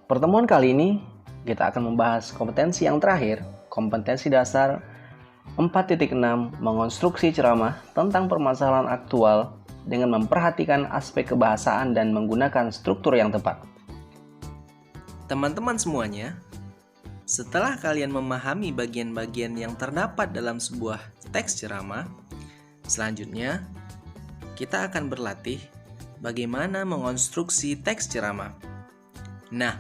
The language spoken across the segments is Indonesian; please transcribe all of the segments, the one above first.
Pertemuan kali ini kita akan membahas kompetensi yang terakhir, kompetensi dasar 4.6 mengonstruksi ceramah tentang permasalahan aktual dengan memperhatikan aspek kebahasaan dan menggunakan struktur yang tepat. Teman-teman semuanya, setelah kalian memahami bagian-bagian yang terdapat dalam sebuah teks ceramah, selanjutnya kita akan berlatih bagaimana mengonstruksi teks ceramah. Nah,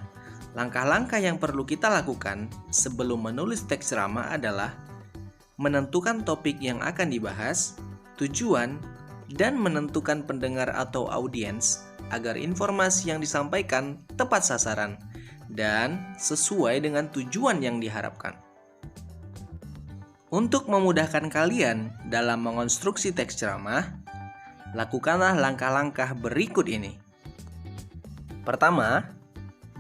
langkah-langkah yang perlu kita lakukan sebelum menulis teks ceramah adalah menentukan topik yang akan dibahas, tujuan, dan menentukan pendengar atau audiens agar informasi yang disampaikan tepat sasaran dan sesuai dengan tujuan yang diharapkan. Untuk memudahkan kalian dalam mengonstruksi teks ceramah, lakukanlah langkah-langkah berikut ini. Pertama,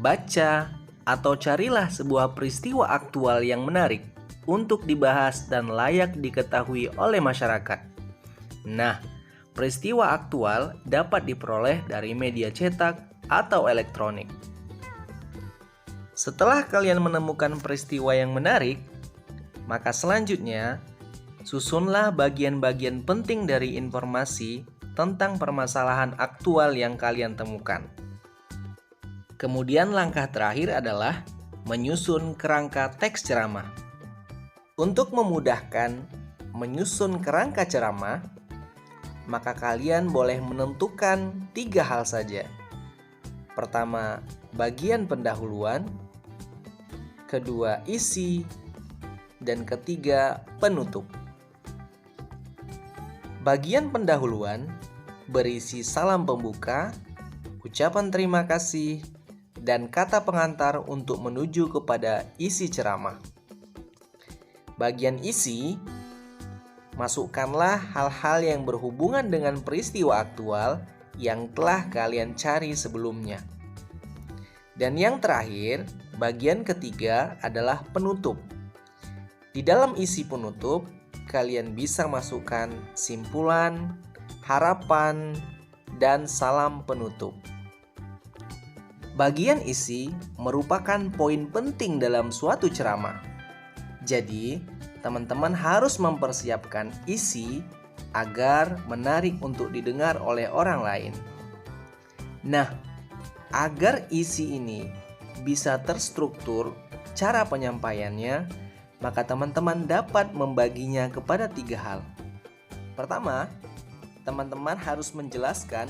baca atau carilah sebuah peristiwa aktual yang menarik untuk dibahas dan layak diketahui oleh masyarakat. Nah, peristiwa aktual dapat diperoleh dari media cetak atau elektronik. Setelah kalian menemukan peristiwa yang menarik, maka selanjutnya susunlah bagian-bagian penting dari informasi tentang permasalahan aktual yang kalian temukan. Kemudian langkah terakhir adalah menyusun kerangka teks ceramah. Untuk memudahkan menyusun kerangka ceramah, maka kalian boleh menentukan 3 hal saja. Pertama, bagian pendahuluan, kedua, isi, dan ketiga, penutup. Bagian pendahuluan berisi salam pembuka, ucapan terima kasih, dan kata pengantar untuk menuju kepada isi ceramah. Bagian isi, masukkanlah hal-hal yang berhubungan dengan peristiwa aktual yang telah kalian cari sebelumnya. Dan yang terakhir, bagian ketiga adalah penutup. Di dalam isi penutup, kalian bisa masukkan simpulan, harapan, dan salam penutup. Bagian isi merupakan poin penting dalam suatu ceramah. Jadi, teman-teman harus mempersiapkan isi agar menarik untuk didengar oleh orang lain. Nah, agar isi ini bisa terstruktur cara penyampaiannya, maka teman-teman dapat membaginya kepada 3 hal. Pertama, teman-teman harus menjelaskan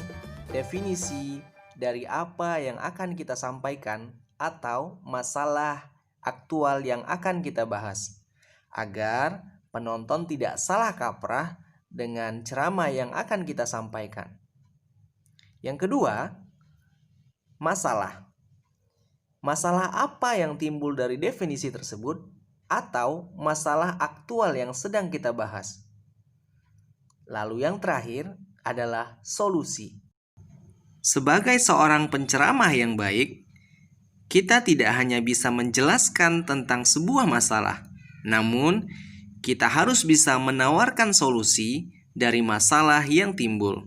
definisi dari apa yang akan kita sampaikan atau masalah aktual yang akan kita bahas, agar penonton tidak salah kaprah dengan ceramah yang akan kita sampaikan. Yang kedua, masalah. Masalah apa yang timbul dari definisi tersebut atau masalah aktual yang sedang kita bahas. Lalu yang terakhir adalah solusi. Sebagai seorang penceramah yang baik, kita tidak hanya bisa menjelaskan tentang sebuah masalah, namun kita harus bisa menawarkan solusi dari masalah yang timbul.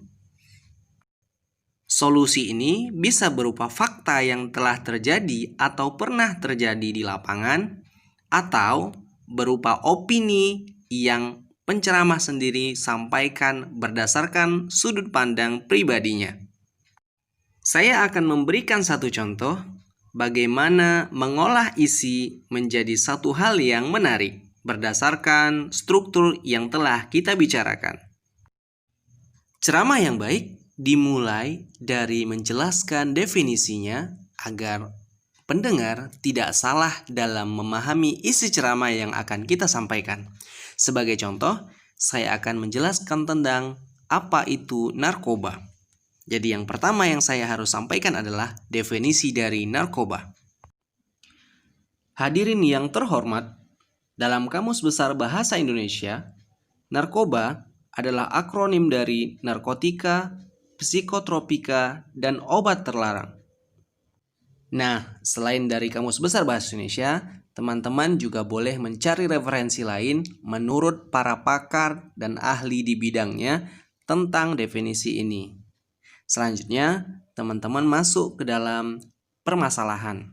Solusi ini bisa berupa fakta yang telah terjadi atau pernah terjadi di lapangan, atau berupa opini yang penceramah sendiri sampaikan berdasarkan sudut pandang pribadinya. Saya akan memberikan satu contoh bagaimana mengolah isi menjadi satu hal yang menarik berdasarkan struktur yang telah kita bicarakan. Ceramah yang baik dimulai dari menjelaskan definisinya agar pendengar tidak salah dalam memahami isi ceramah yang akan kita sampaikan. Sebagai contoh, saya akan menjelaskan tentang apa itu narkoba. Jadi yang pertama yang saya harus sampaikan adalah definisi dari narkoba. Hadirin yang terhormat, dalam Kamus Besar Bahasa Indonesia, narkoba adalah akronim dari narkotika, psikotropika, dan obat terlarang. Nah, selain dari Kamus Besar Bahasa Indonesia, teman-teman juga boleh mencari referensi lain menurut para pakar dan ahli di bidangnya tentang definisi ini. Selanjutnya, teman-teman masuk ke dalam permasalahan.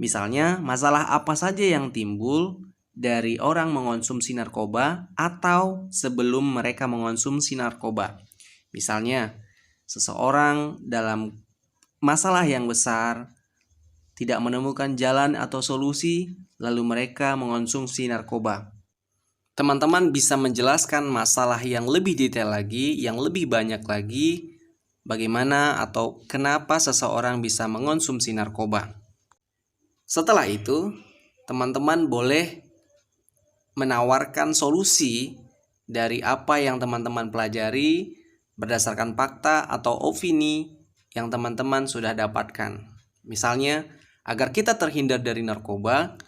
Misalnya, masalah apa saja yang timbul dari orang mengonsumsi narkoba atau sebelum mereka mengonsumsi narkoba. Misalnya, seseorang dalam masalah yang besar tidak menemukan jalan atau solusi, lalu mereka mengonsumsi narkoba. Teman-teman bisa menjelaskan masalah yang lebih detail lagi, yang lebih banyak lagi, bagaimana atau kenapa seseorang bisa mengonsumsi narkoba. Setelah itu, teman-teman boleh menawarkan solusi dari apa yang teman-teman pelajari berdasarkan fakta atau opini yang teman-teman sudah dapatkan. Misalnya, agar kita terhindar dari narkoba,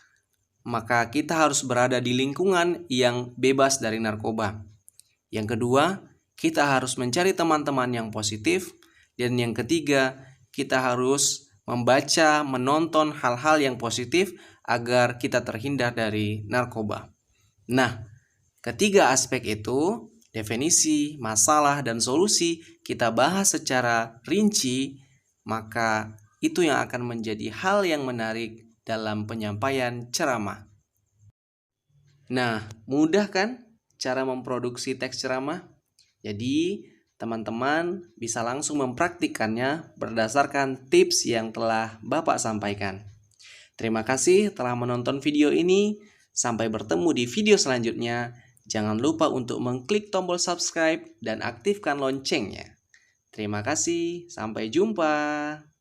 maka kita harus berada di lingkungan yang bebas dari narkoba. Yang kedua, kita harus mencari teman-teman yang positif. Dan yang ketiga, kita harus membaca, menonton hal-hal yang positif agar kita terhindar dari narkoba. Nah, ketiga aspek itu, definisi, masalah, dan solusi, kita bahas secara rinci, maka itu yang akan menjadi hal yang menarik dalam penyampaian ceramah. Nah, mudah kan cara memproduksi teks ceramah? Jadi, teman-teman bisa langsung mempraktikkannya berdasarkan tips yang telah Bapak sampaikan. Terima kasih telah menonton video ini. Sampai bertemu di video selanjutnya. Jangan lupa untuk mengklik tombol subscribe dan aktifkan loncengnya. Terima kasih, sampai jumpa.